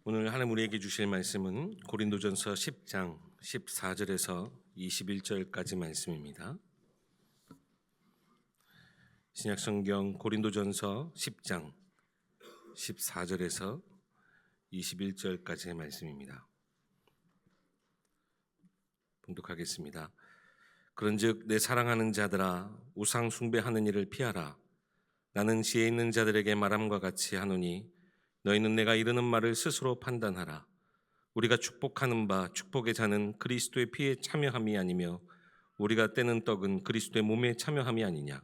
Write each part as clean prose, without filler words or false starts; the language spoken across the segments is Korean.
오늘 하나님 우리에게 주실 말씀은 고린도전서 10장 14절에서 21절까지 말씀입니다. 신약성경 고린도전서 10장 14절에서 21절까지의 말씀입니다. 봉독하겠습니다. 그런즉 내 사랑하는 자들아, 우상 숭배하는 일을 피하라. 나는 지혜 있는 자들에게 말함과 같이 하노니 너희는 내가 이르는 말을 스스로 판단하라. 우리가 축복하는 바 축복의 자는 그리스도의 피에 참여함이 아니며 우리가 떼는 떡은 그리스도의 몸에 참여함이 아니냐.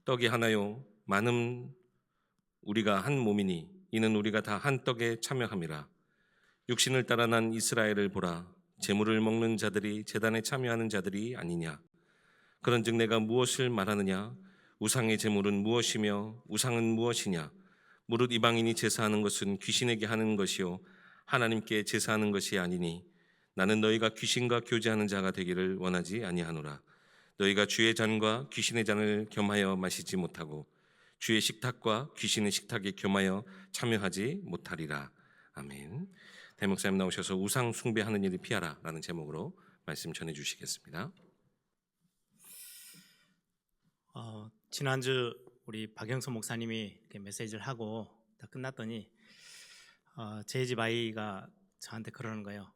떡이 하나요 많음 우리가 한 몸이니 이는 우리가 다 한 떡에 참여함이라. 육신을 따라 난 이스라엘을 보라. 제물을 먹는 자들이 제단에 참여하는 자들이 아니냐. 그런즉 내가 무엇을 말하느냐. 우상의 제물은 무엇이며 우상은 무엇이냐. 무릇 이방인이 제사하는 것은 귀신에게 하는 것이요 하나님께 제사하는 것이 아니니 나는 너희가 귀신과 교제하는 자가 되기를 원하지 아니하노라. 너희가 주의 잔과 귀신의 잔을 겸하여 마시지 못하고 주의 식탁과 귀신의 식탁에 겸하여 참여하지 못하리라. 아멘. 대목사님 나오셔서 우상 숭배하는 일을 피하라 라는 제목으로 말씀 전해주시겠습니다. 지난주 우리 박영선 목사님이 이렇게 메시지를 하고 다 끝났더니 저희 집 아이가 저한테 그러는 거예요.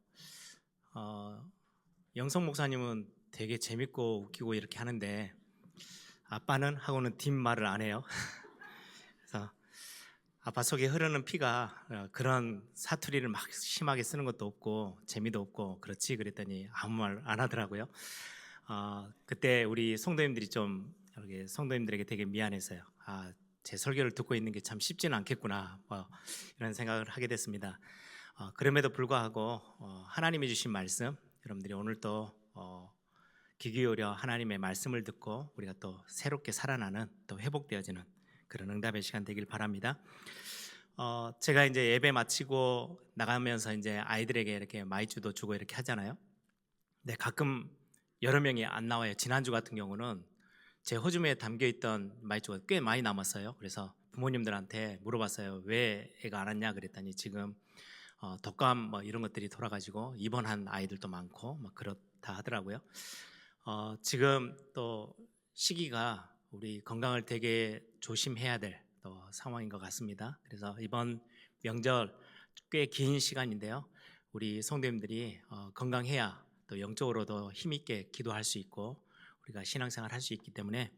영성 목사님은 되게 재밌고 웃기고 이렇게 하는데 아빠는 하고는 뒷말을 안 해요. 그래서 아빠 속에 흐르는 피가 그런 사투리를 막 심하게 쓰는 것도 없고 재미도 없고 그렇지 그랬더니 아무 말 안 하더라고요. 그때 우리 성도님들이 좀 이렇게 성도님들에게 되게 미안했어요. 제 설교를 듣고 있는 게 참 쉽지는 않겠구나 이런 생각을 하게 됐습니다. 그럼에도 불구하고 하나님이 주신 말씀 여러분들이 오늘 또 귀 기울여 하나님의 말씀을 듣고 우리가 또 새롭게 살아나는 또 회복되어지는 그런 응답의 시간 되길 바랍니다. 제가 이제 예배 마치고 나가면서 이제 아이들에게 이렇게 마이쮸도 주고 이렇게 하잖아요. 근데 가끔 여러 명이 안 나와요. 지난주 같은 경우는 제 호주머니에 담겨있던 마이쮸가 꽤 많이 남았어요. 그래서 부모님들한테 물어봤어요. 왜 애가 안 왔냐 그랬더니 지금 독감 이런 것들이 돌아가지고 입원한 아이들도 많고 그렇다 하더라고요. 지금 또 시기가 우리 건강을 되게 조심해야 될 또 상황인 것 같습니다. 그래서 이번 명절 꽤 긴 시간인데요. 우리 성도님들이 건강해야 또 영적으로도 힘있게 기도할 수 있고 우리가 신앙생활 할 수 있기 때문에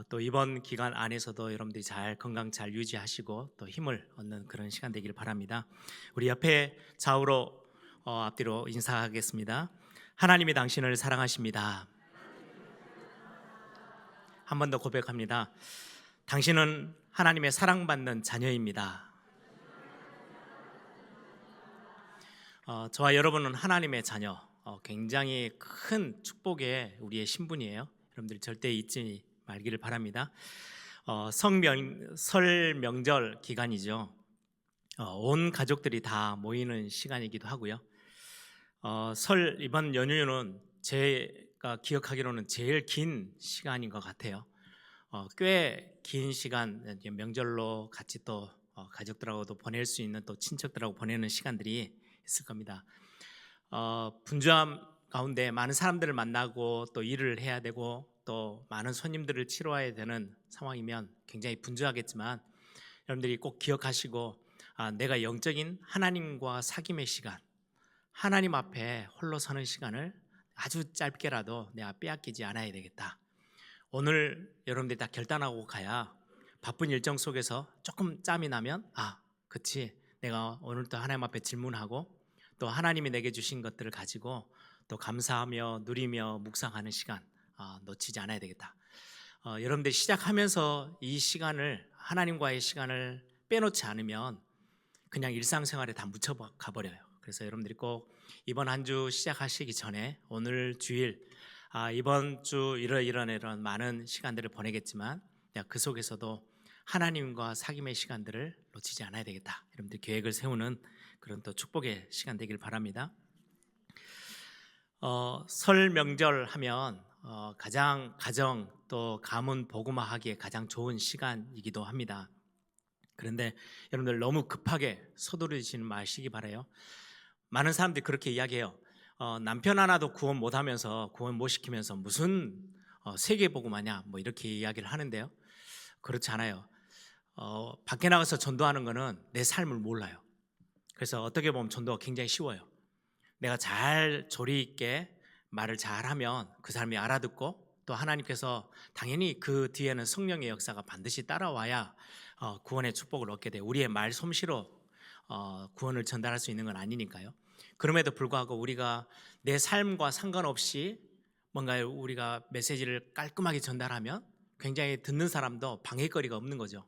또 이번 기간 안에서도 여러분들이 잘 건강 잘 유지하시고 또 힘을 얻는 그런 시간 되기를 바랍니다. 우리 옆에 좌우로 앞뒤로 인사하겠습니다. 하나님이 당신을 사랑하십니다. 한 번 더 고백합니다. 당신은 하나님의 사랑받는 자녀입니다. 저와 여러분은 하나님의 자녀, 굉장히 큰 축복의 우리의 신분이에요. 여러분들 절대 잊지 말기를 바랍니다. 설 명절 기간이죠. 온 가족들이 다 모이는 시간이기도 하고요. 설 이번 연휴는 제가 기억하기로는 제일 긴 시간인 것 같아요. 꽤 긴 시간 명절로 같이 또 가족들하고도 보낼 수 있는 또 친척들하고 보내는 시간들이 있을 겁니다. 분주함 가운데 많은 사람들을 만나고 또 일을 해야 되고 또 많은 손님들을 치러야 되는 상황이면 굉장히 분주하겠지만 여러분들이 꼭 기억하시고 내가 영적인 하나님과 사귐의 시간, 하나님 앞에 홀로 서는 시간을 아주 짧게라도 내가 빼앗기지 않아야 되겠다. 오늘 여러분들이 다 결단하고 가야 바쁜 일정 속에서 조금 짬이 나면 그치 내가 오늘 또 하나님 앞에 질문하고 또 하나님이 내게 주신 것들을 가지고 또 감사하며 누리며 묵상하는 시간 놓치지 않아야 되겠다. 여러분들이 시작하면서 이 시간을 하나님과의 시간을 빼놓지 않으면 그냥 일상생활에 다 묻혀 가버려요. 그래서 여러분들이 꼭 이번 한 주 시작하시기 전에 오늘 주일 이번 주 이런 많은 시간들을 보내겠지만 그 속에서도 하나님과 사귐의 시간들을 놓치지 않아야 되겠다. 여러분들 계획을 세우는 그런 또 축복의 시간 되길 바랍니다. 설 명절 하면 가장 가정 또 가문 복음화하기에 가장 좋은 시간이기도 합니다. 그런데 여러분들 너무 급하게 서두르시는 마시기 바라요. 많은 사람들이 그렇게 이야기해요. 남편 하나도 구원 못하면서 구원 못 시키면서 무슨 세계복음하냐 뭐 이렇게 이야기를 하는데요. 그렇지 않아요. 밖에 나가서 전도하는 거는 내 삶을 몰라요. 그래서 어떻게 보면 전도가 굉장히 쉬워요. 내가 잘 조리 있게 말을 잘하면 그 사람이 알아듣고 또 하나님께서 당연히 그 뒤에는 성령의 역사가 반드시 따라와야 구원의 축복을 얻게 돼요. 우리의 말 솜씨로 구원을 전달할 수 있는 건 아니니까요. 그럼에도 불구하고 우리가 내 삶과 상관없이 뭔가 우리가 메시지를 깔끔하게 전달하면 굉장히 듣는 사람도 방해거리가 없는 거죠.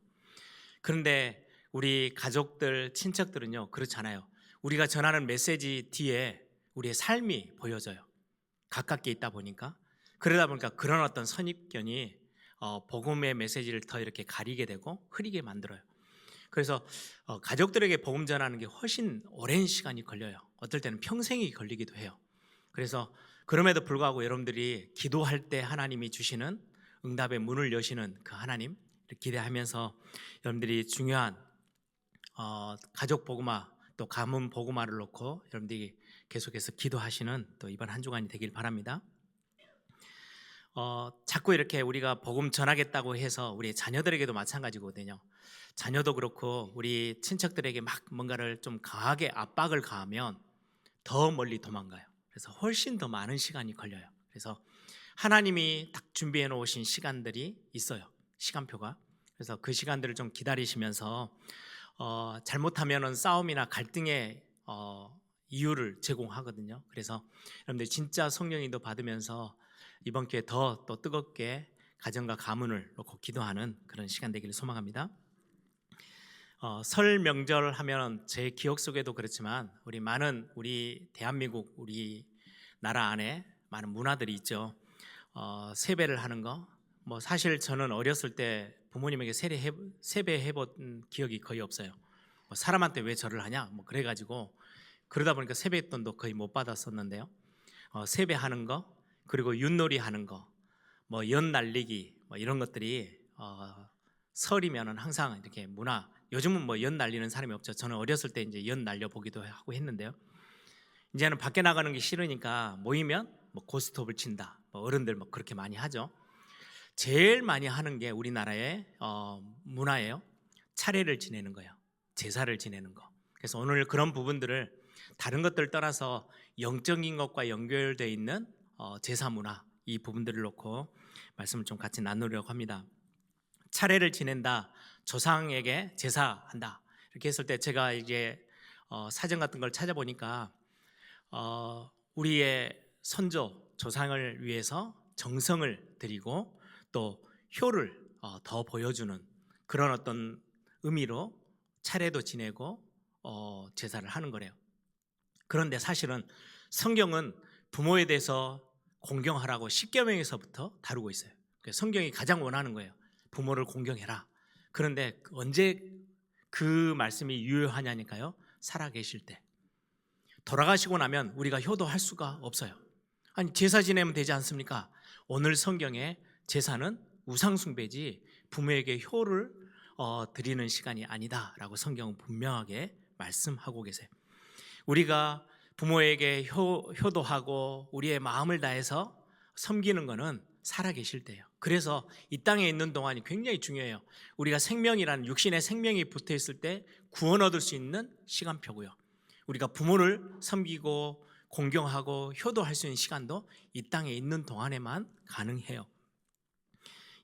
그런데 우리 가족들, 친척들은요 그렇잖아요. 우리가 전하는 메시지 뒤에 우리의 삶이 보여져요. 가깝게 있다 보니까. 그러다 보니까 그런 어떤 선입견이 복음의 메시지를 더 이렇게 가리게 되고 흐리게 만들어요. 그래서 가족들에게 복음 전하는 게 훨씬 오랜 시간이 걸려요. 어떨 때는 평생이 걸리기도 해요. 그래서 그럼에도 불구하고 여러분들이 기도할 때 하나님이 주시는 응답의 문을 여시는 그 하나님 기대하면서 여러분들이 중요한 가족 복음화 또 가문 복음화를 놓고 여러분들이 계속해서 기도하시는 또 이번 한 주간이 되길 바랍니다. 자꾸 이렇게 우리가 복음 전하겠다고 해서 우리 자녀들에게도 마찬가지거든요. 자녀도 그렇고 우리 친척들에게 막 뭔가를 좀 강하게 압박을 가하면 더 멀리 도망가요. 그래서 훨씬 더 많은 시간이 걸려요. 그래서 하나님이 딱 준비해 놓으신 시간들이 있어요. 시간표가. 그래서 그 시간들을 좀 기다리시면서 잘못하면은 싸움이나 갈등의 이유를 제공하거든요. 그래서 여러분들 진짜 성령 인도 받으면서 이번 기회에 더 또 뜨겁게 가정과 가문을 놓고 기도하는 그런 시간 되기를 소망합니다. 설 명절 하면 제 기억 속에도 그렇지만 우리 대한민국 우리 나라 안에 많은 문화들이 있죠. 세배를 하는 거. 뭐 사실 저는 어렸을 때 부모님에게 세배 해본 기억이 거의 없어요. 뭐 사람한테 왜 절을 하냐? 뭐 그래가지고 그러다 보니까 세뱃돈도 거의 못 받았었는데요. 세배하는 거 그리고 윷놀이 하는 거, 뭐 연 날리기 뭐 이런 것들이 설이면은 항상 이렇게 요즘은 뭐 연 날리는 사람이 없죠. 저는 어렸을 때 이제 연 날려 보기도 하고 했는데요. 이제는 밖에 나가는 게 싫으니까 모이면 뭐 고스톱을 친다. 뭐 어른들 뭐 그렇게 많이 하죠. 제일 많이 하는 게 우리나라의 문화예요. 차례를 지내는 거예요. 제사를 지내는 거. 그래서 오늘 그런 부분들을 다른 것들 떠나서 영적인 것과 연결되어 있는 제사 문화 이 부분들을 놓고 말씀을 좀 같이 나누려고 합니다. 차례를 지낸다, 조상에게 제사한다 이렇게 했을 때 제가 이제 사전 같은 걸 찾아보니까 우리의 선조 조상을 위해서 정성을 드리고 또 효를 더 보여주는 그런 어떤 의미로 차례도 지내고 제사를 하는 거래요. 그런데 사실은 성경은 부모에 대해서 공경하라고 10계명에서부터 다루고 있어요. 성경이 가장 원하는 거예요. 부모를 공경해라. 그런데 언제 그 말씀이 유효하냐니까요. 살아계실 때. 돌아가시고 나면 우리가 효도할 수가 없어요. 아니 제사 지내면 되지 않습니까? 오늘 성경에 제사는 우상숭배지 부모에게 효를 드리는 시간이 아니다라고 성경은 분명하게 말씀하고 계세요. 우리가 부모에게 효도하고 우리의 마음을 다해서 섬기는 것은 살아계실 때예요. 그래서 이 땅에 있는 동안이 굉장히 중요해요. 우리가 생명이라는 육신의 생명이 붙어있을 때 구원 얻을 수 있는 시간표고요. 우리가 부모를 섬기고 공경하고 효도할 수 있는 시간도 이 땅에 있는 동안에만 가능해요.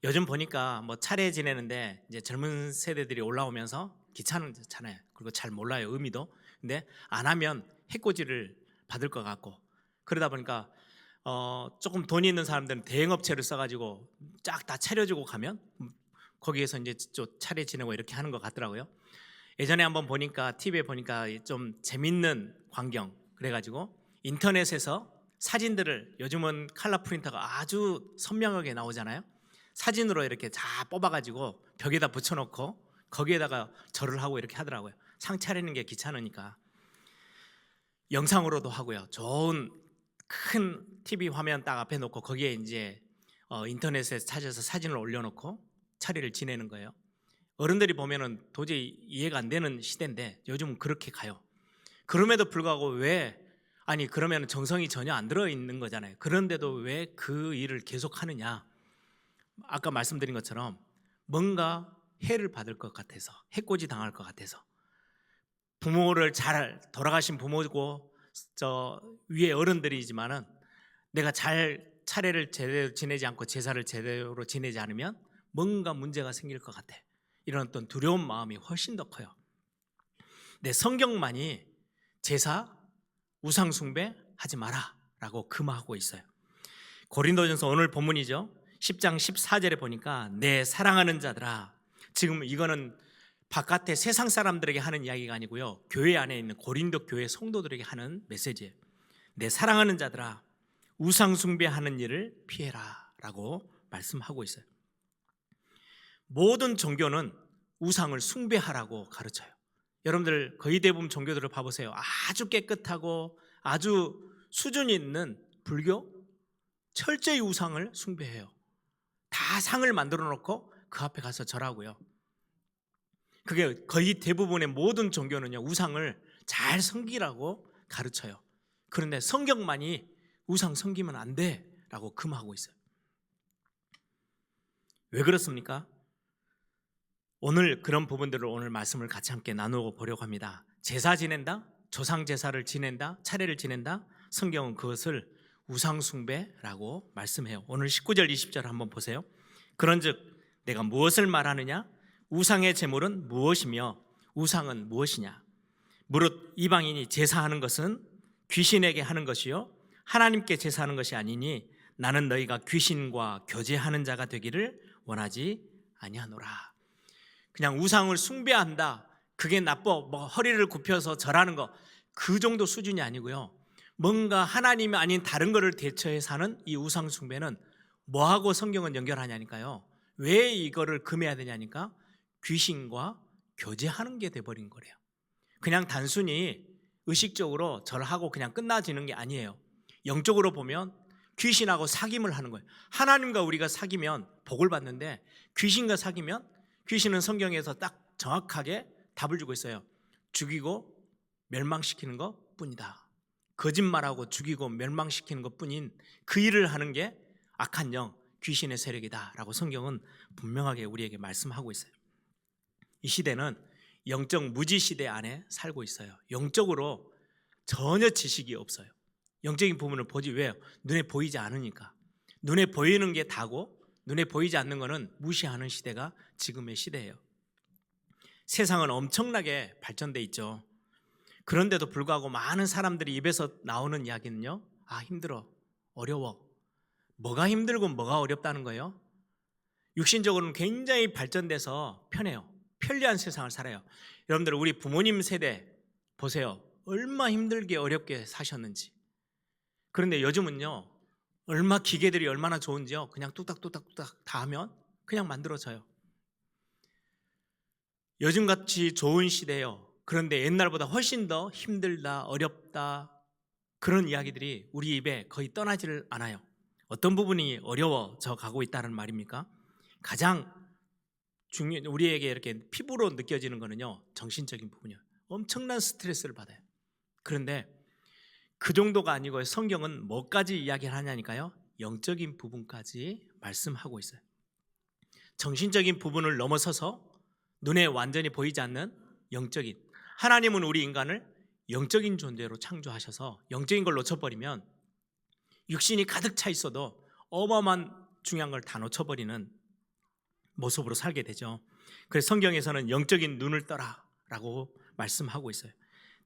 요즘 보니까 뭐 차례 지내는데 이제 젊은 세대들이 올라오면서 귀찮잖아요. 그리고 잘 몰라요 의미도. 근데 안 하면 해코지를 받을 것 같고 그러다 보니까 조금 돈이 있는 사람들은 대행업체를 써가지고 쫙 다 차려주고 가면 거기에서 이제 차례 지내고 이렇게 하는 것 같더라고요. 예전에 한번 보니까 TV에 보니까 좀 재밌는 광경 그래가지고 인터넷에서 사진들을 요즘은 컬러 프린터가 아주 선명하게 나오잖아요. 사진으로 이렇게 다 뽑아가지고 벽에다 붙여놓고 거기에다가 절을 하고 이렇게 하더라고요. 상 차리는 게 귀찮으니까. 영상으로도 하고요. 좋은 큰 TV 화면 딱 앞에 놓고 거기에 이제 인터넷에서 찾아서 사진을 올려놓고 차례를 지내는 거예요. 어른들이 보면은 도저히 이해가 안 되는 시대인데 요즘은 그렇게 가요. 그럼에도 불구하고 왜 아니 그러면 정성이 전혀 안 들어 있는 거잖아요. 그런데도 왜 그 일을 계속 하느냐? 아까 말씀드린 것처럼 뭔가 해를 받을 것 같아서, 해코지 당할 것 같아서, 부모를 잘 돌아가신 부모고 저 위에 어른들이지만은 내가 잘 차례를 제대로 지내지 않고 제사를 제대로 지내지 않으면 뭔가 문제가 생길 것 같아. 이런 어떤 두려운 마음이 훨씬 더 커요. 내 성경만이 제사, 우상 숭배 하지 마라 라고 금하고 있어요. 고린도전서 오늘 본문이죠. 10장 14절에 보니까 내 사랑하는 자들아, 지금 이거는 바깥에 세상 사람들에게 하는 이야기가 아니고요, 교회 안에 있는 고린도 교회 성도들에게 하는 메시지예요. 내 사랑하는 자들아, 우상 숭배하는 일을 피해라 라고 말씀하고 있어요. 모든 종교는 우상을 숭배하라고 가르쳐요. 여러분들 거의 대부분 종교들을 봐보세요. 아주 깨끗하고 아주 수준이 있는 불교, 철저히 우상을 숭배해요. 다 상을 만들어 놓고 그 앞에 가서 절하고요. 그게 거의 대부분의 모든 종교는요, 우상을 잘 섬기라고 가르쳐요. 그런데 성경만이 우상 섬기면 안 돼라고 금하고 있어요. 왜 그렇습니까? 오늘 그런 부분들을 오늘 말씀을 같이 함께 나누어 보려고 합니다. 제사 지낸다, 조상 제사를 지낸다, 차례를 지낸다, 성경은 그것을 우상 숭배라고 말씀해요. 오늘 19절 20절 한번 보세요. 그런즉 내가 무엇을 말하느냐? 우상의 제물은 무엇이며 우상은 무엇이냐? 무릇 이방인이 제사하는 것은 귀신에게 하는 것이요 하나님께 제사하는 것이 아니니 나는 너희가 귀신과 교제하는 자가 되기를 원하지 아니하노라. 그냥 우상을 숭배한다, 그게 나빠, 뭐 허리를 굽혀서 절하는 거, 그 정도 수준이 아니고요, 뭔가 하나님이 아닌 다른 거를 대처해 사는 이 우상 숭배는 뭐하고 성경은 연결하냐니까요. 왜 이거를 금해야 되냐니까 귀신과 교제하는 게 돼버린 거래요. 그냥 단순히 의식적으로 절하고 그냥 끝나지는 게 아니에요. 영적으로 보면 귀신하고 사귐을 하는 거예요. 하나님과 우리가 사귀면 복을 받는데 귀신과 사귀면, 귀신은 성경에서 딱 정확하게 답을 주고 있어요. 죽이고 멸망시키는 것 뿐이다. 거짓말하고 죽이고 멸망시키는 것 뿐인 그 일을 하는 게 악한 영, 귀신의 세력이다 라고 성경은 분명하게 우리에게 말씀하고 있어요. 이 시대는 영적 무지 시대 안에 살고 있어요. 영적으로 전혀 지식이 없어요. 영적인 부분을 보지, 왜요? 눈에 보이지 않으니까. 눈에 보이는 게 다고 눈에 보이지 않는 거는 무시하는 시대가 지금의 시대예요. 세상은 엄청나게 발전돼 있죠. 그런데도 불구하고 많은 사람들이 입에서 나오는 이야기는요, 아 힘들어, 어려워. 뭐가 힘들고 뭐가 어렵다는 거예요? 육신적으로는 굉장히 발전돼서 편해요. 편리한 세상을 살아요. 여러분들 우리 부모님 세대 보세요. 얼마 힘들게 어렵게 사셨는지. 그런데 요즘은요, 얼마 기계들이 얼마나 좋은지요, 그냥 뚝딱뚝딱뚝딱 다 하면 그냥 만들어져요. 요즘같이 좋은 시대예요. 그런데 옛날보다 훨씬 더 힘들다, 어렵다, 그런 이야기들이 우리 입에 거의 떠나지를 않아요. 어떤 부분이 어려워져 가고 있다는 말입니까? 가장 우리에게 이렇게 피부로 느껴지는 거는요, 정신적인 부분이에요. 엄청난 스트레스를 받아요. 그런데 그 정도가 아니고 성경은 뭐까지 이야기를 하냐니까요, 영적인 부분까지 말씀하고 있어요. 정신적인 부분을 넘어서서 눈에 완전히 보이지 않는 영적인, 하나님은 우리 인간을 영적인 존재로 창조하셔서 영적인 걸 놓쳐버리면 육신이 가득 차 있어도 어마어마한 중요한 걸 다 놓쳐버리는 모습으로 살게 되죠. 그래서 성경에서는 영적인 눈을 떠라 라고 말씀하고 있어요.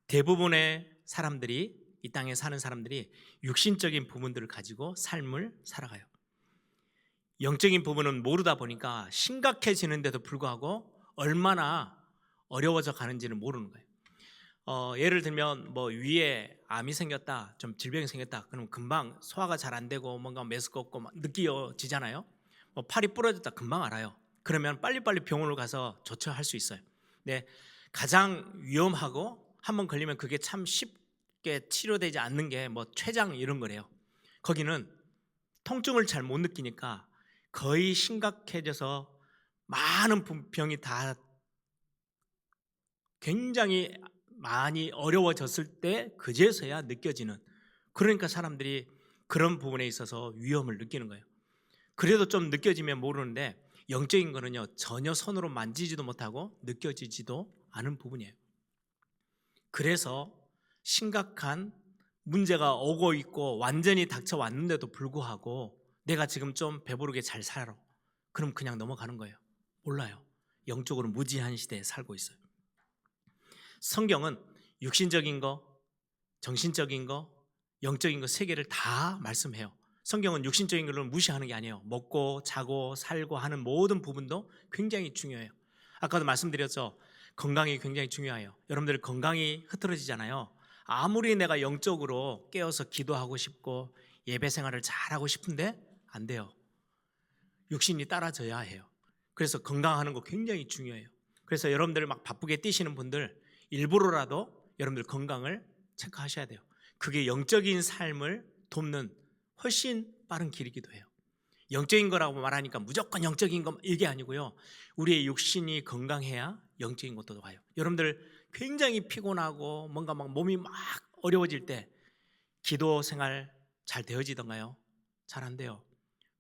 대부분의 사람들이, 이 땅에 사는 사람들이 육신적인 부분들을 가지고 삶을 살아가요. 영적인 부분은 모르다 보니까 심각해지는데도 불구하고 얼마나 어려워져 가는지는 모르는 거예요. 예를 들면 뭐 위에 암이 생겼다, 좀 질병이 생겼다, 그럼 금방 소화가 잘 안 되고 뭔가 메스껍고 느껴지잖아요. 뭐 팔이 부러졌다 금방 알아요. 그러면 빨리빨리 병원을 가서 조처할 수 있어요. 근데 가장 위험하고 한번 걸리면 그게 참 쉽게 치료되지 않는 게 뭐 췌장 이런 거래요. 거기는 통증을 잘 못 느끼니까 거의 심각해져서 많은 병이 다 굉장히 많이 어려워졌을 때 그제서야 느껴지는, 그러니까 사람들이 그런 부분에 있어서 위험을 느끼는 거예요. 그래도 좀 느껴지면 모르는데 영적인 거는요 전혀 손으로 만지지도 못하고 느껴지지도 않은 부분이에요. 그래서 심각한 문제가 오고 있고 완전히 닥쳐왔는데도 불구하고 내가 지금 좀 배부르게 잘 살아, 그럼 그냥 넘어가는 거예요. 몰라요. 영적으로 무지한 시대에 살고 있어요. 성경은 육신적인 거, 정신적인 거, 영적인 거 세 개를 다 말씀해요. 성경은 육신적인 걸 무시하는 게 아니에요. 먹고 자고 살고 하는 모든 부분도 굉장히 중요해요. 아까도 말씀드렸죠. 건강이 굉장히 중요해요. 여러분들 건강이 흐트러지잖아요. 아무리 내가 영적으로 깨어서 기도하고 싶고 예배 생활을 잘하고 싶은데 안 돼요. 육신이 따라져야 해요. 그래서 건강하는 거 굉장히 중요해요. 그래서 여러분들 막 바쁘게 뛰시는 분들 일부러라도 여러분들 건강을 체크하셔야 돼요. 그게 영적인 삶을 돕는 훨씬 빠른 길이기도 해요. 영적인 거라고 말하니까 무조건 영적인 거 이게 아니고요. 우리의 육신이 건강해야 영적인 것도 와요. 여러분들 굉장히 피곤하고 뭔가 막 몸이 막 어려워질 때 기도 생활 잘 되어지던가요? 잘 안 돼요.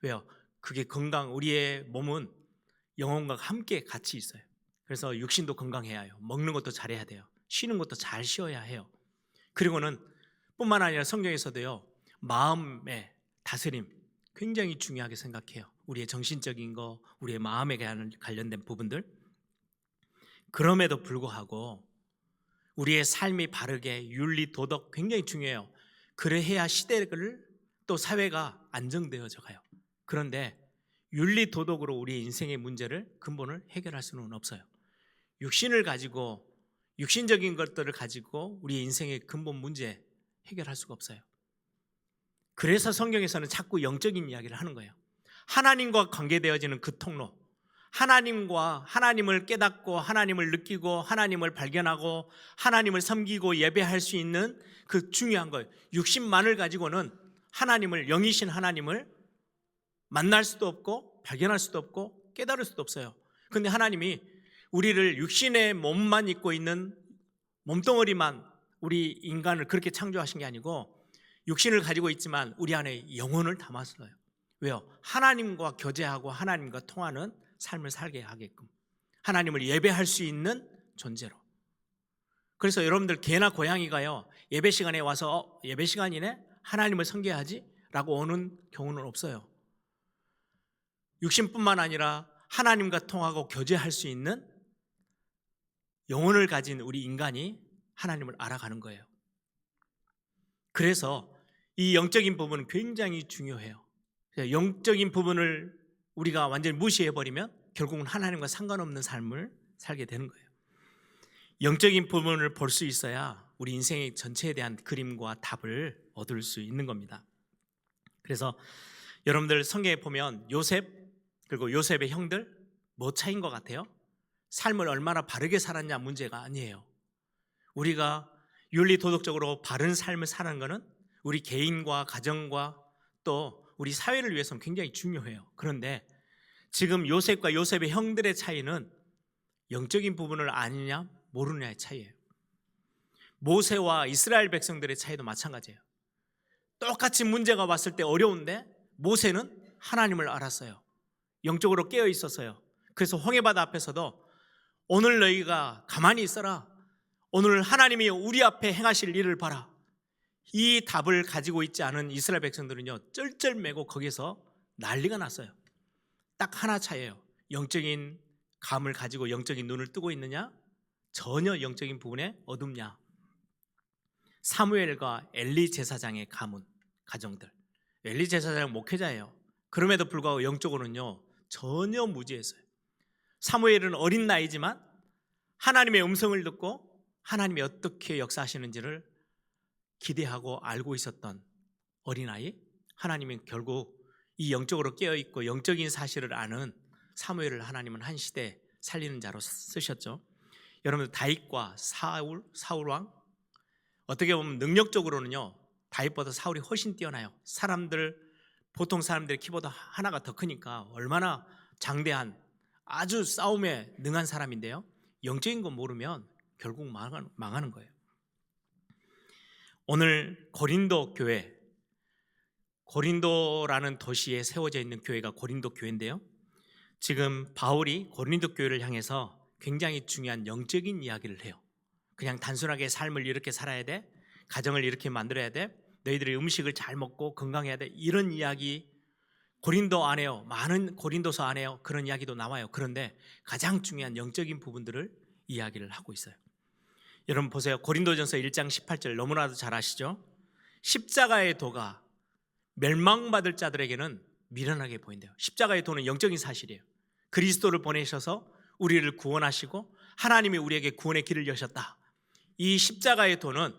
왜요? 그게 건강, 우리의 몸은 영혼과 함께 같이 있어요. 그래서 육신도 건강해야 해요. 먹는 것도 잘해야 돼요. 쉬는 것도 잘 쉬어야 해요. 그리고는 뿐만 아니라 성경에서도요 마음의 다스림 굉장히 중요하게 생각해요. 우리의 정신적인 거, 우리의 마음에 관련된 부분들. 그럼에도 불구하고 우리의 삶이 바르게 윤리, 도덕 굉장히 중요해요. 그래야 시대를 또 사회가 안정되어져 가요. 그런데 윤리, 도덕으로 우리의 인생의 문제를 근본을 해결할 수는 없어요. 육신을 가지고 육신적인 것들을 가지고 우리의 인생의 근본 문제 해결할 수가 없어요. 그래서 성경에서는 자꾸 영적인 이야기를 하는 거예요. 하나님과 관계되어지는 그 통로, 하나님을 깨닫고 하나님을 느끼고 하나님을 발견하고 하나님을 섬기고 예배할 수 있는 그 중요한 거예요. 육신만을 가지고는 하나님을, 영이신 하나님을 만날 수도 없고 발견할 수도 없고 깨달을 수도 없어요. 그런데 하나님이 우리를 육신의 몸만 입고 있는 몸뚱어리만 우리 인간을 그렇게 창조하신 게 아니고 육신을 가지고 있지만 우리 안에 영혼을 담았어요. 왜요? 하나님과 교제하고 하나님과 통하는 삶을 살게 하게끔, 하나님을 예배할 수 있는 존재로. 그래서 여러분들 개나 고양이가요 예배 시간에 와서 예배 시간이네? 하나님을 섬겨야지 라고 오는 경우는 없어요. 육신뿐만 아니라 하나님과 통하고 교제할 수 있는 영혼을 가진 우리 인간이 하나님을 알아가는 거예요. 그래서 이 영적인 부분은 굉장히 중요해요. 영적인 부분을 우리가 완전히 무시해버리면 결국은 하나님과 상관없는 삶을 살게 되는 거예요. 영적인 부분을 볼 수 있어야 우리 인생의 전체에 대한 그림과 답을 얻을 수 있는 겁니다. 그래서 여러분들 성경에 보면 요셉 그리고 요셉의 형들 뭐 차이인 것 같아요? 삶을 얼마나 바르게 살았냐 문제가 아니에요. 우리가 윤리 도덕적으로 바른 삶을 사는 것은 우리 개인과 가정과 또 우리 사회를 위해서는 굉장히 중요해요. 그런데 지금 요셉과 요셉의 형들의 차이는 영적인 부분을 아느냐 모르느냐의 차이예요. 모세와 이스라엘 백성들의 차이도 마찬가지예요. 똑같이 문제가 왔을 때 어려운데 모세는 하나님을 알았어요. 영적으로 깨어 있었어요. 그래서 홍해바다 앞에서도 오늘 너희가 가만히 있어라. 오늘 하나님이 우리 앞에 행하실 일을 봐라. 이 답을 가지고 있지 않은 이스라엘 백성들은요 쩔쩔매고 거기서 난리가 났어요. 딱 하나 차이예요. 영적인 감을 가지고 영적인 눈을 뜨고 있느냐, 전혀 영적인 부분에 어둡냐. 사무엘과 엘리 제사장의 가문 가정들, 엘리 제사장은 목회자예요. 그럼에도 불구하고 영적으로는요 전혀 무지했어요. 사무엘은 어린 나이지만 하나님의 음성을 듣고 하나님이 어떻게 역사하시는지를 기대하고 알고 있었던 어린아이. 하나님은 결국 이 영적으로 깨어있고 영적인 사실을 아는 사무엘을 하나님은 한 시대 살리는 자로 쓰셨죠. 여러분들 다윗과 사울 왕, 어떻게 보면 능력적으로는요 다윗보다 사울이 훨씬 뛰어나요. 보통 사람들의 키보다 하나가 더 크니까 얼마나 장대한 아주 싸움에 능한 사람인데요. 영적인 거 모르면 결국 망하는 거예요. 오늘 고린도 교회, 고린도라는 도시에 세워져 있는 교회가 고린도 교회인데요. 지금 바울이 고린도 교회를 향해서 굉장히 중요한 영적인 이야기를 해요. 그냥 단순하게 삶을 이렇게 살아야 돼, 가정을 이렇게 만들어야 돼, 너희들이 음식을 잘 먹고 건강해야 돼, 이런 이야기 고린도 안에요. 많은 고린도서 안에요. 그런 이야기도 나와요. 그런데 가장 중요한 영적인 부분들을 이야기를 하고 있어요. 여러분 보세요. 고린도전서 1장 18절 너무나도 잘 아시죠? 십자가의 도가 멸망받을 자들에게는 미련하게 보인대요. 십자가의 도는 영적인 사실이에요. 그리스도를 보내셔서 우리를 구원하시고 하나님이 우리에게 구원의 길을 여셨다. 이 십자가의 도는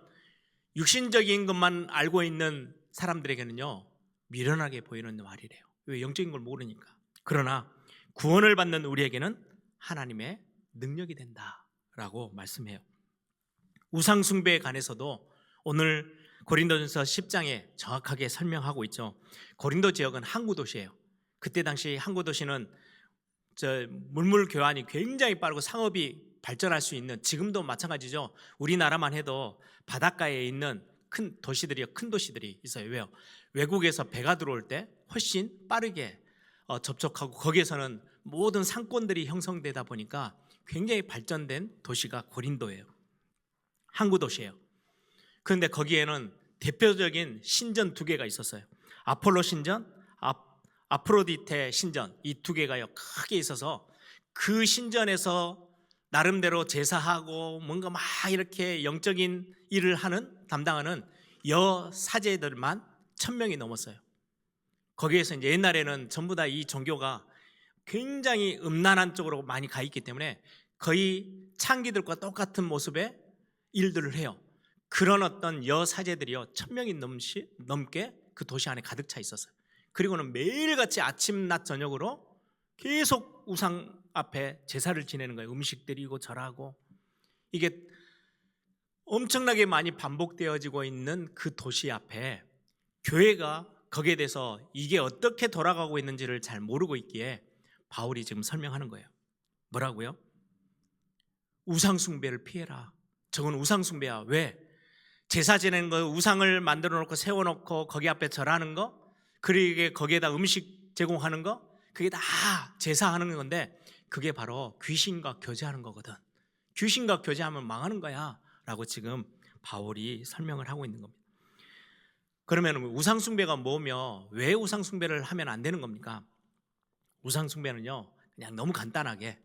육신적인 것만 알고 있는 사람들에게는요, 미련하게 보이는 말이래요. 왜? 영적인 걸 모르니까. 그러나 구원을 받는 우리에게는 하나님의 능력이 된다라고 말씀해요. 우상 숭배에 관해서도 오늘 고린도전서 10장에 정확하게 설명하고 있죠. 고린도 지역은 항구 도시예요. 그때 당시 항구 도시는 물물 교환이 굉장히 빠르고 상업이 발전할 수 있는, 지금도 마찬가지죠. 우리나라만 해도 바닷가에 있는 큰 도시들이 있어요. 왜요? 외국에서 배가 들어올 때 훨씬 빠르게 접촉하고 거기에서는 모든 상권들이 형성되다 보니까 굉장히 발전된 도시가 고린도예요. 항구 도시예요. 그런데 거기에는 대표적인 신전 두 개가 있었어요. 아폴로 신전, 아프로디테 신전, 이 두 개가요 크게 있어서 그 신전에서 나름대로 제사하고 뭔가 막 이렇게 영적인 일을 담당하는 여사제들만 1000명이 넘었어요. 거기에서 이제 옛날에는 전부 다 이 종교가 굉장히 음란한 쪽으로 많이 가 있기 때문에 거의 창기들과 똑같은 모습의 일들을 해요. 그런 어떤 여사제들이요 1000명이 넘게 그 도시 안에 가득 차 있었어요. 그리고는 매일같이 아침 낮 저녁으로 계속 우상 앞에 제사를 지내는 거예요. 음식 드리고 절하고. 이게 엄청나게 많이 반복되어지고 있는 그 도시 앞에 교회가 거기에 대해서 이게 어떻게 돌아가고 있는지를 잘 모르고 있기에 바울이 지금 설명하는 거예요. 뭐라고요? 우상 숭배를 피해라. 저건 우상 숭배야. 왜? 제사 지내는 거, 우상을 만들어 놓고 세워놓고 거기 앞에 절하는 거, 그리고 거기에다 음식 제공하는 거, 그게 다 제사하는 건데 그게 바로 귀신과 교제하는 거거든. 귀신과 교제하면 망하는 거야 라고 지금 바울이 설명을 하고 있는 겁니다. 그러면 우상숭배가 뭐며 왜 우상숭배를 하면 안 되는 겁니까? 우상숭배는요 그냥 너무 간단하게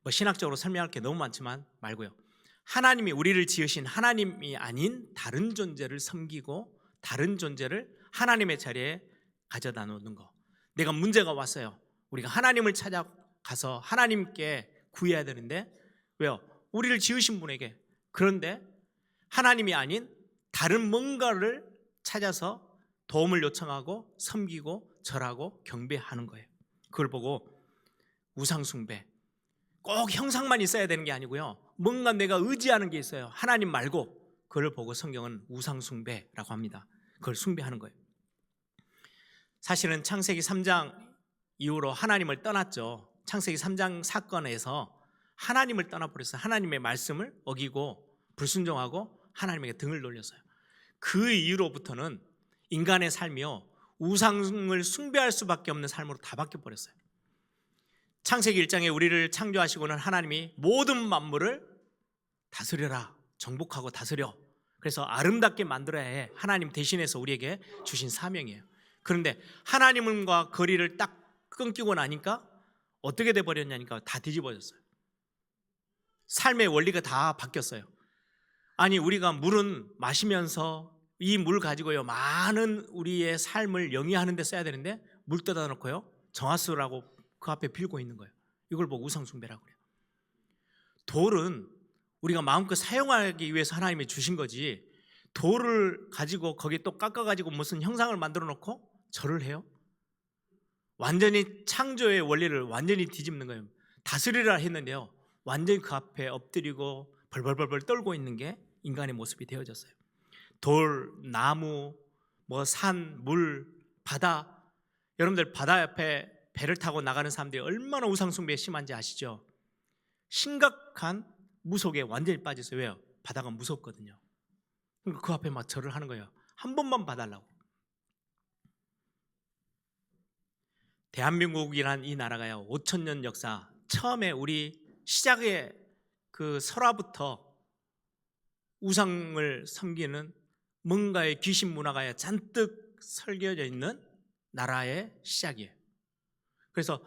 신학적으로 설명할 게 너무 많지만 말고요, 하나님이 우리를 지으신 하나님이 아닌 다른 존재를 섬기고 다른 존재를 하나님의 자리에 가져다 놓는 거. 내가 문제가 왔어요. 우리가 하나님을 찾아가서 하나님께 구해야 되는데 왜요? 우리를 지으신 분에게. 그런데 하나님이 아닌 다른 뭔가를 찾아서 도움을 요청하고 섬기고 절하고 경배하는 거예요. 그걸 보고 우상숭배, 꼭 형상만 있어야 되는 게 아니고요, 뭔가 내가 의지하는 게 있어요. 하나님 말고. 그걸 보고 성경은 우상숭배라고 합니다. 그걸 숭배하는 거예요. 사실은 창세기 3장 이후로 하나님을 떠났죠. 창세기 3장 사건에서 하나님을 떠나버렸어요. 하나님의 말씀을 어기고 불순종하고 하나님에게 등을 돌렸어요. 그 이후로부터는 인간의 삶이요 우상을 숭배할 수밖에 없는 삶으로 다 바뀌어버렸어요. 창세기 1장에 우리를 창조하시고는 하나님이 모든 만물을 다스려라, 정복하고 다스려, 그래서 아름답게 만들어야 해, 하나님 대신해서 우리에게 주신 사명이에요. 그런데 하나님과 거리를 딱 끊기고 나니까 어떻게 돼버렸냐니까 다 뒤집어졌어요. 삶의 원리가 다 바뀌었어요. 아니 우리가 물은 마시면서 이 물 가지고요 많은 우리의 삶을 영위하는 데 써야 되는데 물 떠다 놓고요 정화수라고 그 앞에 빌고 있는 거예요. 이걸 보고 우상숭배라고 그래요. 돌은 우리가 마음껏 사용하기 위해서 하나님이 주신 거지, 돌을 가지고 거기에 또 깎아가지고 무슨 형상을 만들어 놓고 절을 해요? 완전히 창조의 원리를 완전히 뒤집는 거예요. 다스리라 했는데요 완전히 그 앞에 엎드리고 벌벌벌벌 떨고 있는 게 인간의 모습이 되어졌어요. 돌, 나무, 산, 물, 바다. 여러분들 바다 옆에 배를 타고 나가는 사람들이 얼마나 우상숭배에 심한지 아시죠? 심각한 무속에 완전히 빠졌어요. 왜요? 바다가 무섭거든요. 그러니까 그 앞에 막 절을 하는 거예요. 한 번만 봐달라고. 대한민국이란 이 나라가요, 5,000년 역사, 처음에 우리 시작의 그 설화부터 우상을 섬기는 뭔가의 귀신 문화가 잔뜩 설겨져 있는 나라의 시작이에요. 그래서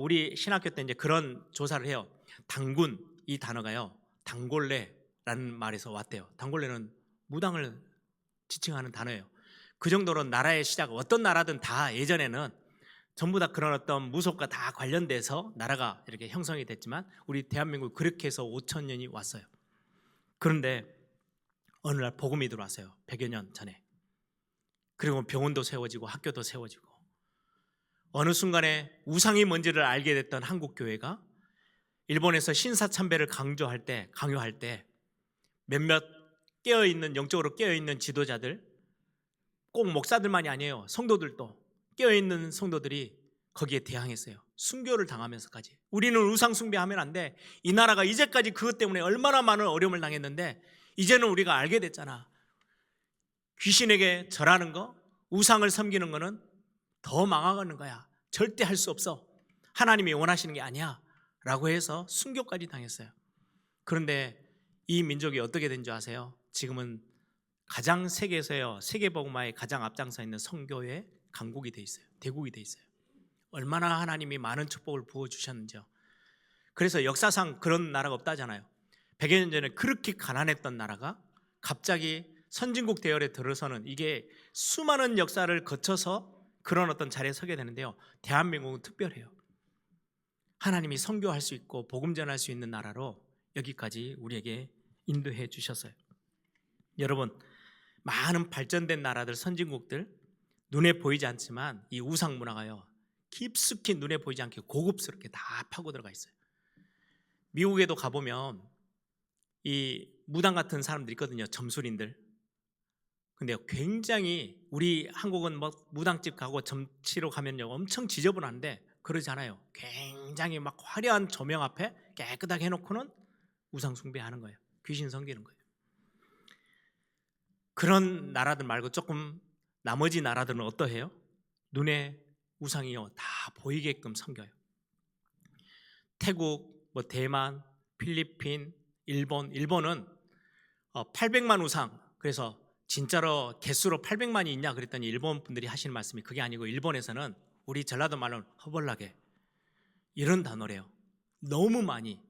우리 신학교 때 이제 그런 조사를 해요. 당군, 이 단어가요, 당골레라는 말에서 왔대요. 당골레는 무당을 지칭하는 단어예요. 그 정도로 나라의 시작, 어떤 나라든 다 예전에는 전부 다 그런 어떤 무속과 다 관련돼서 나라가 이렇게 형성이 됐지만 우리 대한민국 그렇게 해서 5,000년이 왔어요. 그런데 어느 날 복음이 들어왔어요. 100여 년 전에. 그리고 병원도 세워지고 학교도 세워지고, 어느 순간에 우상이 뭔지를 알게 됐던 한국 교회가 일본에서 신사참배를 강요할 때 몇몇 깨어있는, 영적으로 깨어있는 지도자들, 꼭 목사들만이 아니에요, 성도들도, 깨어있는 성도들이 거기에 대항했어요. 순교를 당하면서까지. 우리는 우상 숭배하면 안 돼. 이 나라가 이제까지 그것 때문에 얼마나 많은 어려움을 당했는데 이제는 우리가 알게 됐잖아. 귀신에게 절하는 거, 우상을 섬기는 거는 더 망하는 거야. 절대 할 수 없어. 하나님이 원하시는 게 아니야 라고 해서 순교까지 당했어요. 그런데 이 민족이 어떻게 된 줄 아세요? 지금은 가장 세계에서요, 세계복음화에 가장 앞장서 있는 선교의 강국이 돼 있어요. 대국이 돼 있어요. 얼마나 하나님이 많은 축복을 부어주셨는지요. 그래서 역사상 그런 나라가 없다잖아요. 100여 년 전에 그렇게 가난했던 나라가 갑자기 선진국 대열에 들어서는, 이게 수많은 역사를 거쳐서 그런 어떤 자리에 서게 되는데요, 대한민국은 특별해요. 하나님이 선교할 수 있고 복음 전할 수 있는 나라로 여기까지 우리에게 인도해 주셨어요. 여러분, 많은 발전된 나라들, 선진국들, 눈에 보이지 않지만 이 우상 문화가요, 깊숙이 눈에 보이지 않게 고급스럽게 다 파고 들어가 있어요. 미국에도 가보면 이 무당 같은 사람들 있거든요, 점술인들. 근데 굉장히, 우리 한국은 뭐 무당집 가고 점치러 가면요 엄청 지저분한데 그러지 않아요. 굉장히 막 화려한 조명 앞에 깨끗하게 해놓고는 우상 숭배하는 거예요. 귀신 섬기는 거예요. 그런 나라들 말고 조금 나머지 나라들은 어떠해요? 눈에 우상이요 다 보이게끔 섬겨요. 태국, 뭐 대만, 필리핀, 일본은 800만 우상. 그래서 진짜로 개수로 800만이 있냐 그랬더니 일본 분들이 하시는 말씀이 그게 아니고, 일본에서는 우리 전라도 말로는 허벌나게 이런 단어래요. 너무 많이.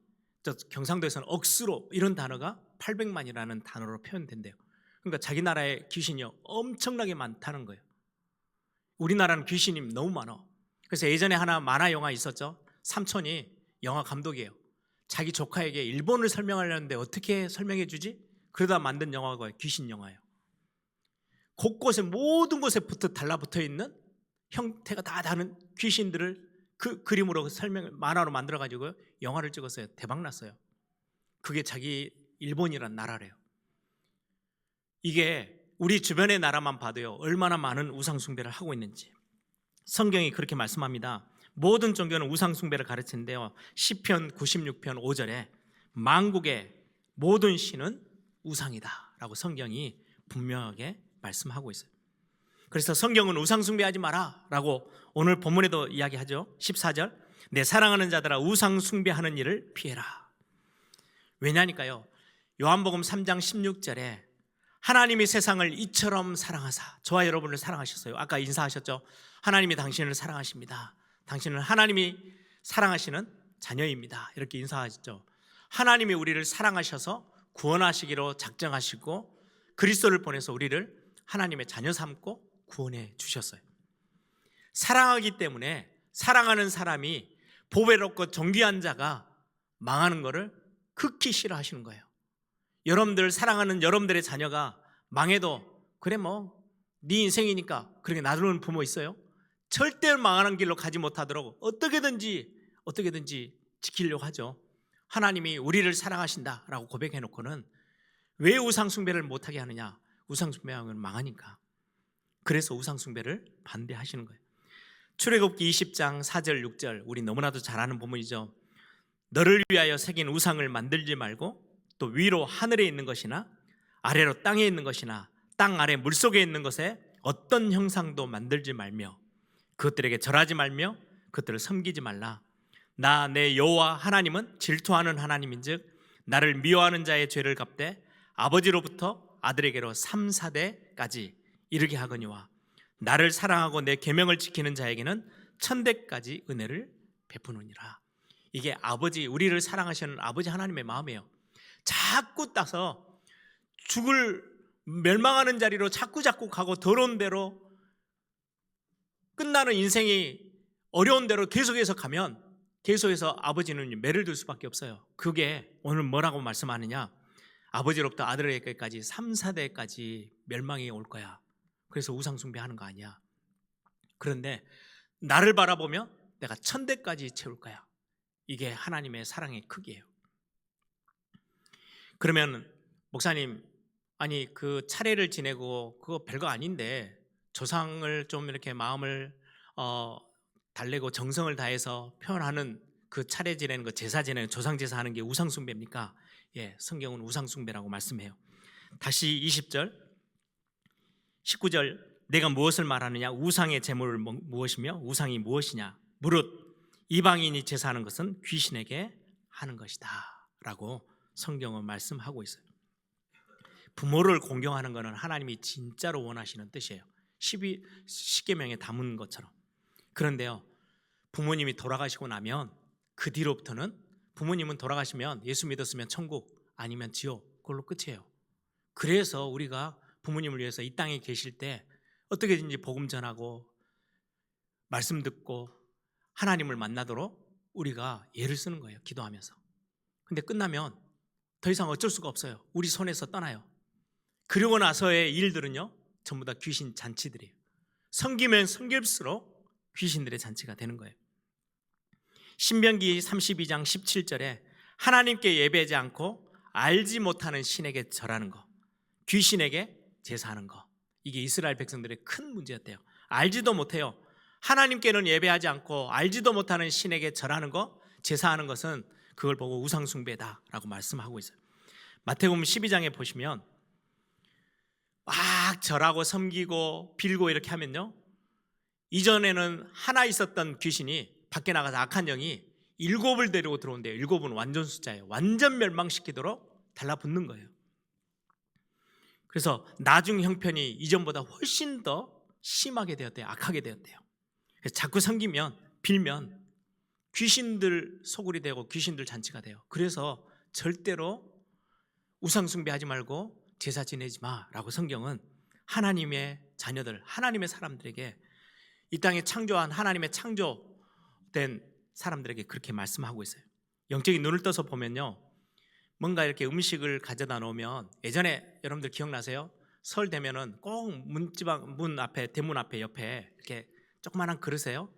저 경상도에서는 억수로, 이런 단어가 800만이라는 단어로 표현된대요. 그러니까 자기 나라에 귀신이 엄청나게 많다는 거예요. 우리나라는 귀신이 너무 많아. 그래서 예전에 하나 만화 영화 있었죠. 삼촌이 영화 감독이에요. 자기 조카에게 일본을 설명하려는데 어떻게 설명해 주지? 그러다 만든 영화가 귀신 영화예요. 곳곳에, 모든 곳에 달라붙어 있는 형태가 다 다른 귀신들을 그 그림으로 만화로 만들어 가지고 영화를 찍었어요. 대박 났어요. 그게 자기 일본이란 나라래요. 이게 우리 주변의 나라만 봐도요 얼마나 많은 우상 숭배를 하고 있는지 성경이 그렇게 말씀합니다. 모든 종교는 우상 숭배를 가르치는데요, 시편 96편 5절에 만국의 모든 신은 우상이다 라고 성경이 분명하게 말씀하고 있어요. 그래서 성경은 우상 숭배하지 마라 라고 오늘 본문에도 이야기하죠. 14절, 내 사랑하는 자들아 우상 숭배하는 일을 피해라. 왜냐니까요, 요한복음 3장 16절에 하나님이 세상을 이처럼 사랑하사, 저와 여러분을 사랑하셨어요. 아까 인사하셨죠. 하나님이 당신을 사랑하십니다. 당신은 하나님이 사랑하시는 자녀입니다. 이렇게 인사하셨죠. 하나님이 우리를 사랑하셔서 구원하시기로 작정하시고 그리스도를 보내서 우리를 하나님의 자녀 삼고 구원해 주셨어요. 사랑하기 때문에 사랑하는 사람이, 보배롭고 존귀한 자가 망하는 것을 극히 싫어하시는 거예요. 여러분들 사랑하는 여러분들의 자녀가 망해도 그래 뭐 네 인생이니까 그렇게 놔두는 부모 있어요? 절대 망하는 길로 가지 못하도록 어떻게든지 지키려고 하죠. 하나님이 우리를 사랑하신다라고 고백해놓고는 왜 우상숭배를 못하게 하느냐? 우상숭배하면 망하니까. 그래서 우상숭배를 반대하시는 거예요. 출애굽기 20장 4절 6절 우리 너무나도 잘 아는 본문이죠. 너를 위하여 새긴 우상을 만들지 말고 또 위로 하늘에 있는 것이나 아래로 땅에 있는 것이나 땅 아래 물속에 있는 것에 어떤 형상도 만들지 말며 그것들에게 절하지 말며 그것들을 섬기지 말라. 나 내 여호와 하나님은 질투하는 하나님인즉 나를 미워하는 자의 죄를 갚되 아버지로부터 아들에게로 3, 4대까지 이르게 하거니와 나를 사랑하고 내 계명을 지키는 자에게는 1000대까지 은혜를 베푸느니라. 이게 아버지, 우리를 사랑하시는 아버지 하나님의 마음이에요. 자꾸 따서 멸망하는 자리로 자꾸 가고 더러운 대로 끝나는 인생이 어려운 대로 계속해서 가면 계속해서 아버지는 매를 들 수밖에 없어요. 그게 오늘 뭐라고 말씀하느냐? 아버지로부터 아들에게까지 3, 4대까지 멸망이 올 거야. 그래서 우상 숭배하는 거 아니야. 그런데 나를 바라보면 내가 1000대까지 채울 거야. 이게 하나님의 사랑의 크기예요. 그러면 목사님, 아니 그 차례를 지내고 그거 별거 아닌데 조상을 좀 이렇게 마음을 달래고 정성을 다해서 표현하는 그 차례 지내는 거, 제사 지내는, 조상 제사 하는 게 우상 숭배입니까? 예, 성경은 우상 숭배라고 말씀해요. 다시 20절 19절 내가 무엇을 말하느냐? 우상의 제물을 무엇이며 우상이 무엇이냐? 무릇 이방인이 제사하는 것은 귀신에게 하는 것이다 라고 성경은 말씀하고 있어요. 부모를 공경하는 것은 하나님이 진짜로 원하시는 뜻이에요. 10계명에 담은 것처럼. 그런데요, 부모님이 돌아가시고 나면 그 뒤로부터는 부모님은 돌아가시면 예수 믿었으면 천국 아니면 지옥, 그걸로 끝이에요. 그래서 우리가 부모님을 위해서 이 땅에 계실 때 어떻게든지 복음 전하고 말씀 듣고 하나님을 만나도록 우리가 예를 쓰는 거예요. 기도하면서. 근데 끝나면 더 이상 어쩔 수가 없어요. 우리 손에서 떠나요. 그러고 나서의 일들은요, 전부 다 귀신 잔치들이에요. 섬기면 섬길수록 귀신들의 잔치가 되는 거예요. 신명기 32장 17절에 하나님께 예배하지 않고 알지 못하는 신에게 절하는 거, 귀신에게 제사하는 거, 이게 이스라엘 백성들의 큰 문제였대요. 알지도 못해요. 하나님께는 예배하지 않고 알지도 못하는 신에게 절하는 거, 제사하는 것은 그걸 보고 우상숭배다라고 말씀하고 있어요. 마태복음 12장에 보시면 막 절하고 섬기고 빌고 이렇게 하면요, 이전에는 하나 있었던 귀신이 밖에 나가서 악한 영이 7을 데리고 들어온대요. 7은 완전 숫자예요. 완전 멸망시키도록 달라붙는 거예요. 그래서 나중 형편이 이전보다 훨씬 더 심하게 되었대요. 악하게 되었대요. 그래서 자꾸 섬기면, 빌면 귀신들 소굴이 되고 귀신들 잔치가 돼요. 그래서 절대로 우상 숭배하지 말고 제사 지내지 마라고 성경은 하나님의 자녀들, 하나님의 사람들에게, 이 땅에 창조한 하나님의 창조된 사람들에게 그렇게 말씀하고 있어요. 영적인 눈을 떠서 보면요, 뭔가 이렇게 음식을 가져다 놓으면, 예전에 여러분들 기억나세요? 설 되면은 꼭 문 앞에, 대문 앞에 옆에 이렇게 조그마한 그릇에요,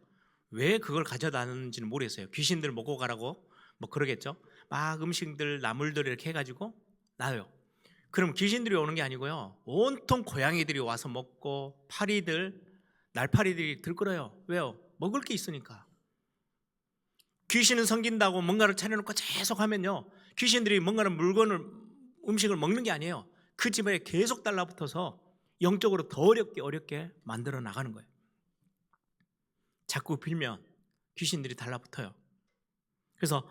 왜 그걸 가져다 놓는지는 모르겠어요. 귀신들 먹고 가라고 뭐 그러겠죠. 막 음식들, 나물들 이렇게 해가지고 놔요. 그럼 귀신들이 오는 게 아니고요, 온통 고양이들이 와서 먹고 날파리들이 들끓어요. 왜요? 먹을 게 있으니까. 귀신은 섬긴다고 뭔가를 차려놓고 계속 하면요, 귀신들이 뭔가를 음식을 먹는 게 아니에요. 그 집에 계속 달라붙어서 영적으로 더 어렵게 만들어 나가는 거예요. 자꾸 빌면 귀신들이 달라붙어요. 그래서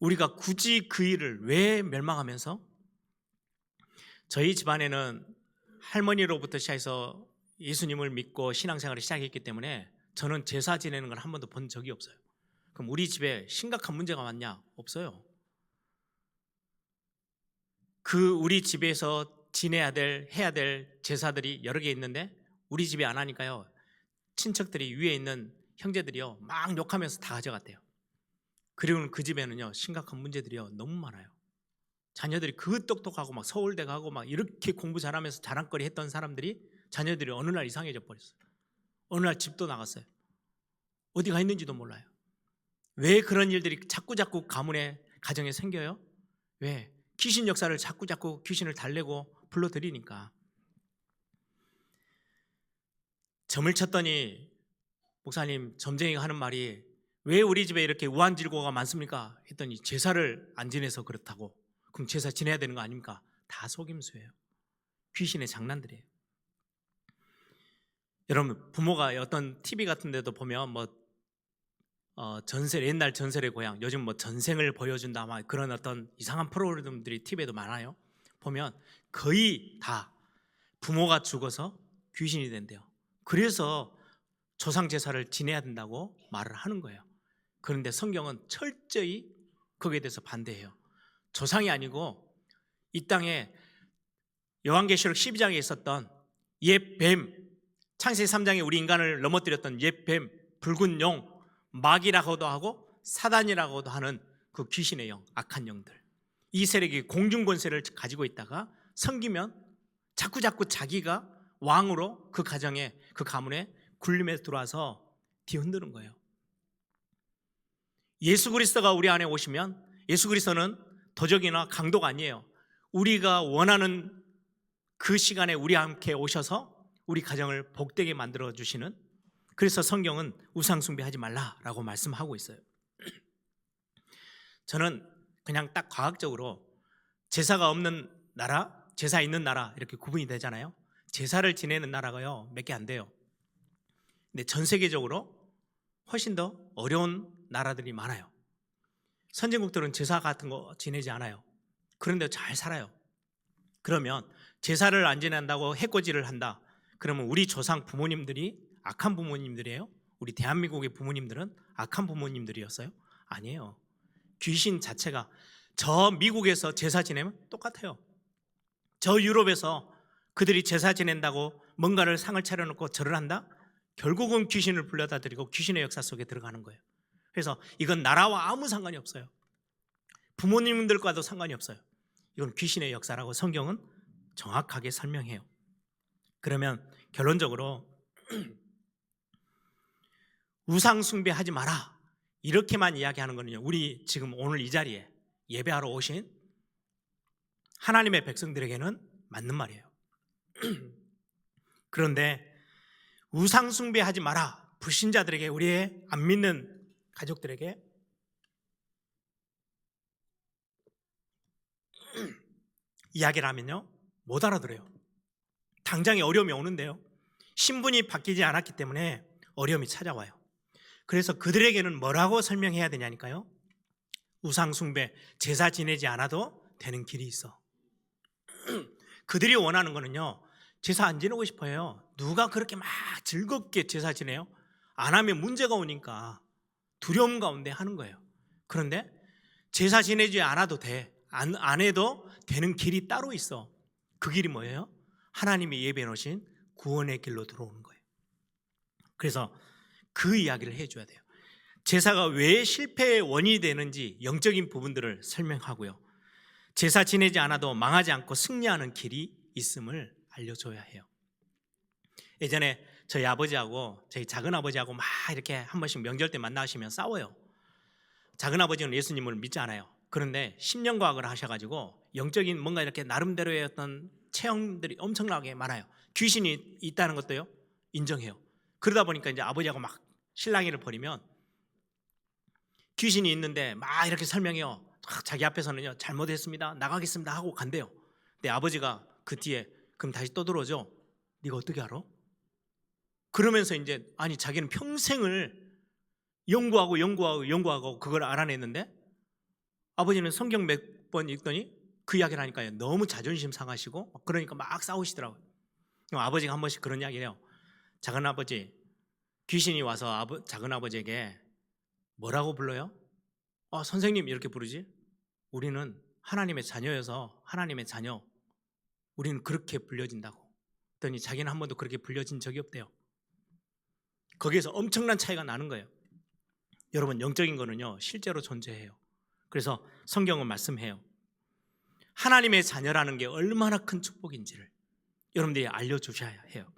우리가 굳이 그 일을 왜 멸망하면서, 저희 집안에는 할머니로부터 시작해서 예수님을 믿고 신앙생활을 시작했기 때문에 저는 제사 지내는 걸 한 번도 본 적이 없어요. 그럼 우리 집에 심각한 문제가 왔냐? 없어요. 우리 집에서 해야 될 제사들이 여러 개 있는데 우리 집에 안 하니까요, 친척들이 위에 있는 형제들이요 막 욕하면서 다 가져갔대요. 그리고는 그 집에는요 심각한 문제들이요 너무 많아요. 자녀들이 그 똑똑하고 막 서울대 가고 막 이렇게 공부 잘하면서 자랑거리 했던 사람들이, 자녀들이 어느 날 이상해져 버렸어요. 어느 날 집도 나갔어요. 어디 가 있는지도 몰라요. 왜 그런 일들이 자꾸 가문에, 가정에 생겨요? 왜? 귀신 역사를 자꾸 귀신을 달래고 불러들이니까. 점을 쳤더니 목사님, 점쟁이가 하는 말이 왜 우리 집에 이렇게 우한질고가 많습니까? 했더니 제사를 안 지내서 그렇다고. 그럼 제사 지내야 되는 거 아닙니까? 다 속임수예요. 귀신의 장난들이에요. 여러분, 부모가 어떤 TV 같은 데도 보면 전설, 옛날 전설의 고향, 요즘 전생을 보여준다, 막 그런 어떤 이상한 프로그램들이 TV에도 많아요. 보면 거의 다 부모가 죽어서 귀신이 된대요. 그래서 조상 제사를 지내야 된다고 말을 하는 거예요. 그런데 성경은 철저히 거기에 대해서 반대해요. 조상이 아니고 이 땅에 요한계시록 12장에 있었던 옛 뱀, 창세기 3장에 우리 인간을 넘어뜨렸던 옛 뱀, 붉은 용, 마귀라고도 하고 사단이라고도 하는 그 귀신의 영, 악한 영들, 이 세력이 공중 권세를 가지고 있다가 섬기면 자꾸 자기가 왕으로 그 가정에, 그 가문에 굴림에 들어와서 뒤흔드는 거예요. 예수 그리스도가 우리 안에 오시면, 예수 그리스도는 도적이나 강도가 아니에요. 우리가 원하는 그 시간에 우리 함께 오셔서 우리 가정을 복되게 만들어 주시는, 그래서 성경은 우상 숭배하지 말라라고 말씀하고 있어요. 저는 그냥 딱 과학적으로 제사가 없는 나라, 제사 있는 나라 이렇게 구분이 되잖아요. 제사를 지내는 나라가요 몇 개 안 돼요. 근데 전 세계적으로 훨씬 더 어려운 나라들이 많아요. 선진국들은 제사 같은 거 지내지 않아요. 그런데 잘 살아요. 그러면 제사를 안 지낸다고 해코지를 한다. 그러면 우리 조상 부모님들이 악한 부모님들이에요? 우리 대한민국의 부모님들은 악한 부모님들이었어요? 아니에요. 귀신 자체가 저 미국에서 제사 지내면 똑같아요. 저 유럽에서 그들이 제사 지낸다고 뭔가를 상을 차려놓고 절을 한다? 결국은 귀신을 불러다 드리고 귀신의 역사 속에 들어가는 거예요. 그래서 이건 나라와 아무 상관이 없어요. 부모님들과도 상관이 없어요. 이건 귀신의 역사라고 성경은 정확하게 설명해요. 그러면 결론적으로 우상 숭배하지 마라 이렇게만 이야기하는 거는요, 우리 지금 오늘 이 자리에 예배하러 오신 하나님의 백성들에게는 맞는 말이에요. 그런데 우상 숭배하지 마라, 불신자들에게, 우리의 안 믿는 가족들에게 이야기를 하면요 못 알아들어요. 당장에 어려움이 오는데요, 신분이 바뀌지 않았기 때문에 어려움이 찾아와요. 그래서 그들에게는 뭐라고 설명해야 되냐니까요. 우상 숭배, 제사 지내지 않아도 되는 길이 있어. 그들이 원하는 거는요, 제사 안 지내고 싶어요. 누가 그렇게 막 즐겁게 제사 지내요? 안 하면 문제가 오니까 두려움 가운데 하는 거예요. 그런데 제사 지내지 않아도 돼, 안 해도 되는 길이 따로 있어. 그 길이 뭐예요? 하나님이 예비해 놓으신 구원의 길로 들어오는 거예요. 그래서 그 이야기를 해줘야 돼요. 제사가 왜 실패의 원인이 되는지 영적인 부분들을 설명하고요, 제사 지내지 않아도 망하지 않고 승리하는 길이 있음을 알려줘야 해요. 예전에 저희 아버지하고 저희 작은 아버지하고 막 이렇게 한 번씩 명절 때 만나시면 싸워요. 작은 아버지는 예수님을 믿지 않아요. 그런데 10년 과학을 하셔가지고 영적인 뭔가 이렇게 나름대로의 어떤 체험들이 엄청나게 많아요. 귀신이 있다는 것도요 인정해요. 그러다 보니까 이제 아버지하고 막 실랑이를 벌이면 귀신이 있는데 막 이렇게 설명해요. 자기 앞에서는요 잘못했습니다, 나가겠습니다 하고 간대요. 근데 아버지가 그 뒤에 그럼 다시 또 들어오죠. 네가 어떻게 알아? 그러면서 이제 아니 자기는 평생을 연구하고 그걸 알아냈는데, 아버지는 성경 몇 번 읽더니 그 이야기를 하니까요 너무 자존심 상하시고 그러니까 막 싸우시더라고요. 아버지가 한 번씩 그런 이야기를 해요. 작은 아버지, 귀신이 와서 작은 아버지에게 뭐라고 불러요? 선생님 이렇게 부르지? 우리는 하나님의 자녀여서 하나님의 자녀, 우리는 그렇게 불려진다고. 그랬더니 자기는 한 번도 그렇게 불려진 적이 없대요. 거기에서 엄청난 차이가 나는 거예요. 여러분, 영적인 거는요 실제로 존재해요. 그래서 성경은 말씀해요. 하나님의 자녀라는 게 얼마나 큰 축복인지를 여러분들이 알려주셔야 해요.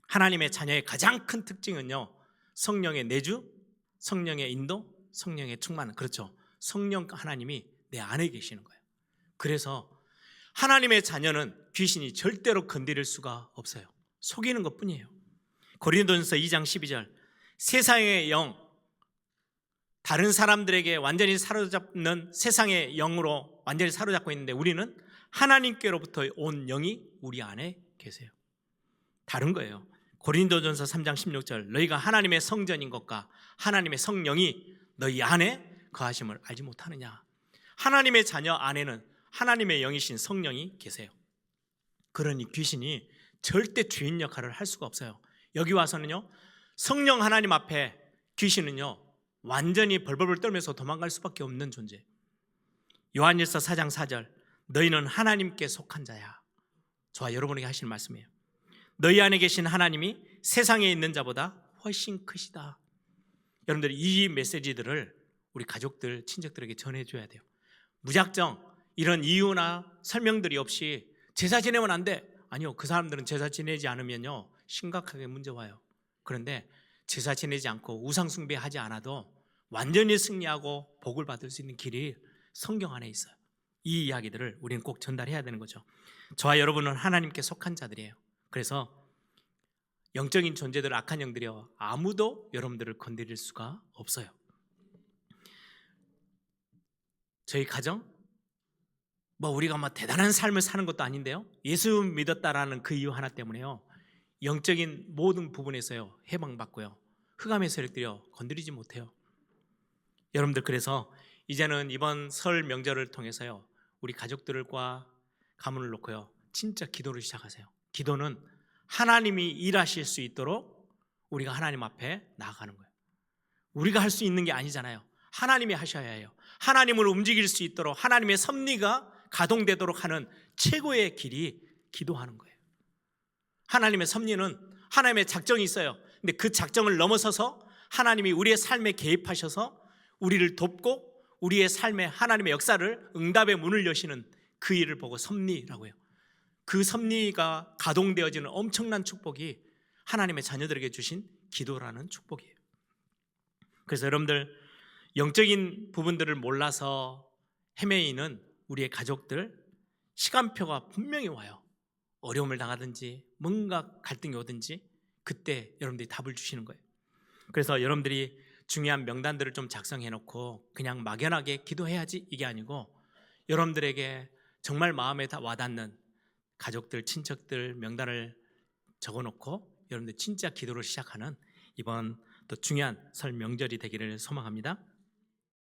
하나님의 자녀의 가장 큰 특징은요, 성령의 내주, 성령의 인도, 성령의 충만. 그렇죠. 성령 하나님이 내 안에 계시는 거예요. 그래서 하나님의 자녀는 귀신이 절대로 건드릴 수가 없어요. 속이는 것뿐이에요. 고린도전서 2장 12절, 세상의 영, 다른 사람들에게 완전히 사로잡는 세상의 영으로 완전히 사로잡고 있는데 우리는 하나님께로부터 온 영이 우리 안에 계세요. 다른 거예요. 고린도전서 3장 16절 너희가 하나님의 성전인 것과 하나님의 성령이 너희 안에 거하심을 알지 못하느냐. 하나님의 자녀 안에는 하나님의 영이신 성령이 계세요. 그러니 귀신이 절대 주인 역할을 할 수가 없어요. 여기 와서는요, 성령 하나님 앞에 귀신은요 완전히 벌벌 떨면서 도망갈 수밖에 없는 존재. 요한일서 4장 4절 너희는 하나님께 속한 자야. 저와 여러분에게 하시는 말씀이에요. 너희 안에 계신 하나님이 세상에 있는 자보다 훨씬 크시다. 여러분들이 이 메시지들을 우리 가족들, 친척들에게 전해줘야 돼요. 무작정 이런 이유나 설명들이 없이 제사 지내면 안 돼. 아니요, 그 사람들은 제사 지내지 않으면요 심각하게 문제 와요. 그런데 제사 지내지 않고 우상 숭배하지 않아도 완전히 승리하고 복을 받을 수 있는 길이 성경 안에 있어요. 이 이야기들을 우리는 꼭 전달해야 되는 거죠. 저와 여러분은 하나님께 속한 자들이에요. 그래서 영적인 존재들, 악한 영들이요 아무도 여러분들을 건드릴 수가 없어요. 저희 가정 우리가 대단한 삶을 사는 것도 아닌데요, 예수 믿었다라는 그 이유 하나 때문에요 영적인 모든 부분에서요 해방받고요 흑암의 세력들이요 건드리지 못해요. 여러분들, 그래서 이제는 이번 설 명절을 통해서요 우리 가족들과 가문을 놓고요 진짜 기도를 시작하세요. 기도는 하나님이 일하실 수 있도록 우리가 하나님 앞에 나아가는 거예요. 우리가 할 수 있는 게 아니잖아요. 하나님이 하셔야 해요. 하나님을 움직일 수 있도록 하나님의 섭리가 가동되도록 하는 최고의 길이 기도하는 거예요. 하나님의 섭리는 하나님의 작정이 있어요. 근데 그 작정을 넘어서서 하나님이 우리의 삶에 개입하셔서 우리를 돕고 우리의 삶에 하나님의 역사를, 응답의 문을 여시는 그 일을 보고 섭리라고 해요. 그 섭리가 가동되어지는 엄청난 축복이 하나님의 자녀들에게 주신 기도라는 축복이에요. 그래서 여러분들, 영적인 부분들을 몰라서 헤매이는 우리의 가족들, 시간표가 분명히 와요. 어려움을 당하든지 뭔가 갈등이 오든지 그때 여러분들이 답을 주시는 거예요. 그래서 여러분들이 중요한 명단들을 좀 작성해 놓고 그냥 막연하게 기도해야지 이게 아니고, 여러분들에게 정말 마음에 다 와닿는 가족들, 친척들 명단을 적어놓고 여러분들 진짜 기도를 시작하는 이번 또 중요한 설 명절이 되기를 소망합니다.